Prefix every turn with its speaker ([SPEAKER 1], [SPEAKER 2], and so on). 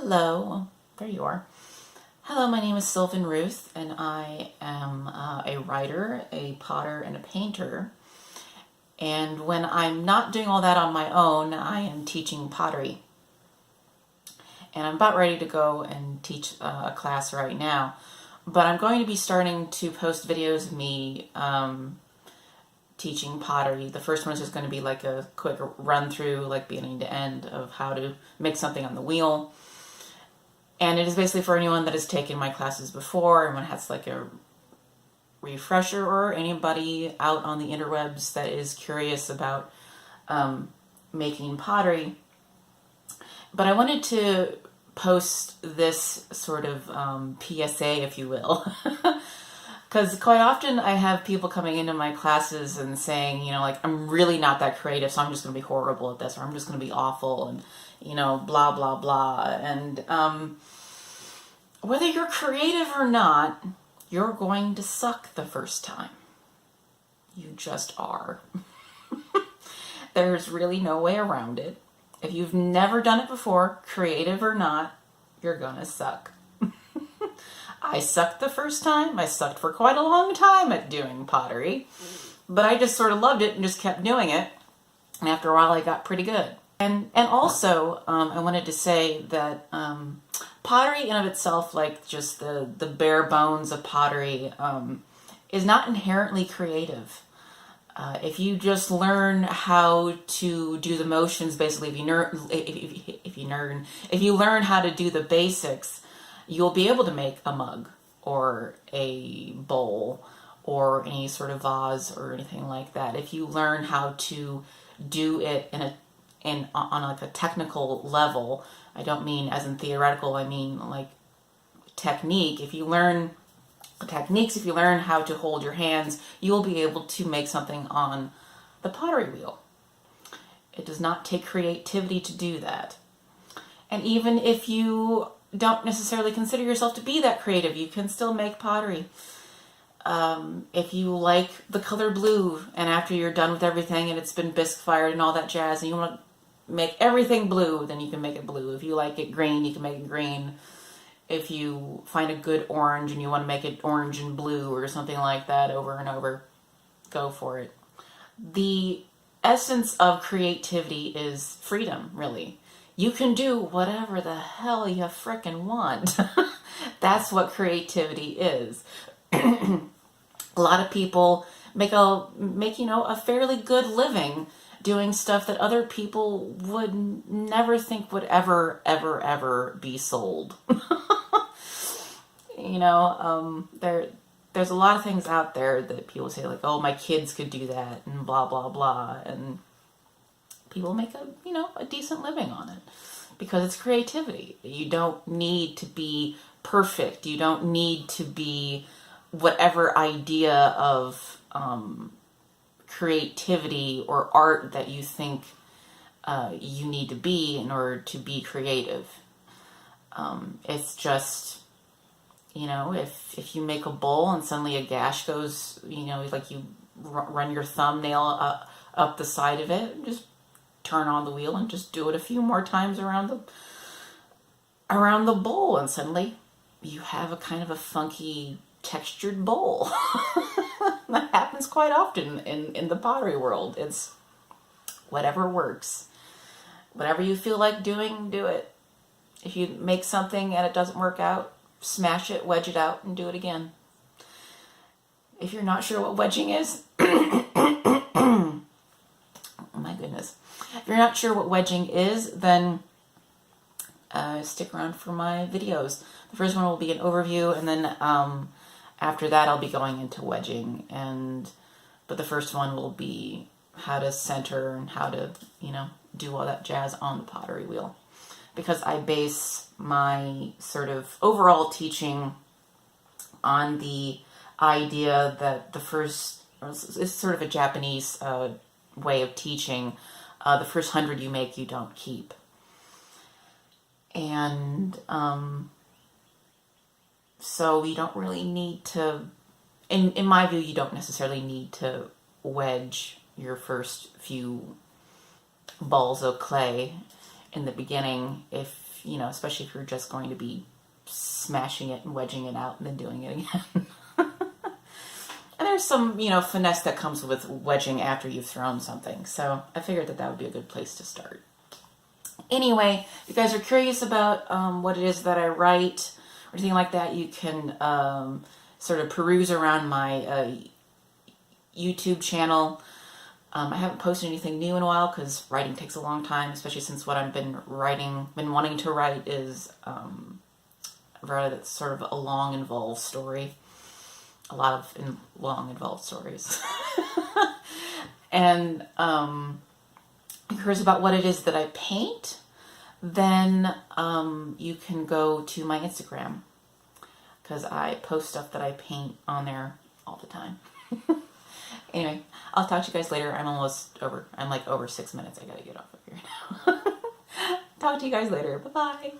[SPEAKER 1] Hello, there you are. Hello, my name is Silvaan Ruth, and I am a writer, a potter, and a painter. And when I'm not doing all that on my own, I am teaching pottery. And I'm about ready to go and teach a class right now. But I'm going to be starting to post videos of me teaching pottery. The first one is just going to be like a quick run through, like beginning to end, of how to make something on the wheel. And it is basically for anyone that has taken my classes before, and has like a refresher, or anybody out on the interwebs that is curious about making pottery. But I wanted to post this sort of PSA, if you will, because quite often I have people coming into my classes and saying, like, I'm really not that creative, so I'm just going to be horrible at this, or I'm just going to be awful, and, blah, blah, blah. And whether you're creative or not, you're going to suck the first time. You just are. There's really no way around it. If you've never done it before, creative or not, you're gonna suck. I sucked the first time. I sucked for quite a long time at doing pottery, but I just sort of loved it and just kept doing it. And after a while, I got pretty good. And also, I wanted to say that pottery in of itself, like just the bare bones of pottery, is not inherently creative. If you just learn how to do the motions, basically, if you learn how to do the basics, you'll be able to make a mug or a bowl or any sort of vase or anything like that. If you learn how to do it on like a technical level, I don't mean as in theoretical, I mean like technique. If you learn techniques, if you learn how to hold your hands, you'll be able to make something on the pottery wheel. It does not take creativity to do that. And even if you don't necessarily consider yourself to be that creative, you can still make pottery. If you like the color blue, and after you're done with everything and it's been bisque fired and all that jazz, and you want to make everything blue, then you can make it blue. If you like it green, you can make it green. If you find a good orange and you want to make it orange and blue or something like that over and over, go for it. The essence of creativity is freedom, really. You can do whatever the hell you frickin' want. That's what creativity is. A lot of people make a fairly good living doing stuff that other people would never think would ever be sold. There's a lot of things out there that people say, like, oh, my kids could do that, and blah, blah, blah. And people make a decent living on it because it's creativity. You don't need to be perfect. You don't need to be whatever idea of creativity or art that you think you need to be in order to be creative. It's just, if you make a bowl and suddenly a gash goes, like you run your thumbnail up the side of it, just turn on the wheel and just do it a few more times around the bowl, and suddenly you have a kind of a funky textured bowl. That happens quite often in the pottery world. It's whatever works. Whatever you feel like doing, do it. If you make something and it doesn't work out, smash it, wedge it out, and do it again. If you're not sure what wedging is, oh my goodness. If you're not sure what wedging is, then stick around for my videos. The first one will be an overview, and then after that I'll be going into wedging. But the first one will be how to center and how to, do all that jazz on the pottery wheel. Because I base my sort of overall teaching on the idea that it's sort of a Japanese way of teaching. The first 100 you make, you don't keep. And so you don't really need to, in my view, you don't necessarily need to wedge your first few balls of clay. in the beginning, if, you know, especially if you're just going to be smashing it and wedging it out and then doing it again. And there's some, you know, finesse that comes with wedging after you've thrown something. So I figured that that would be a good place to start. Anyway, if you guys are curious about what it is that I write or anything like that, you can sort of peruse around my YouTube channel. I haven't posted anything new in a while because writing takes a long time, especially since what I've been wanting to write is rather sort of a long, involved story. A lot of long, involved stories. And if you're curious about what it is that I paint, then you can go to my Instagram because I post stuff that I paint on there all the time. Anyway, I'll talk to you guys later. I'm almost over. I'm like over 6 minutes. I gotta get off of here now. Talk to you guys later. Bye-bye.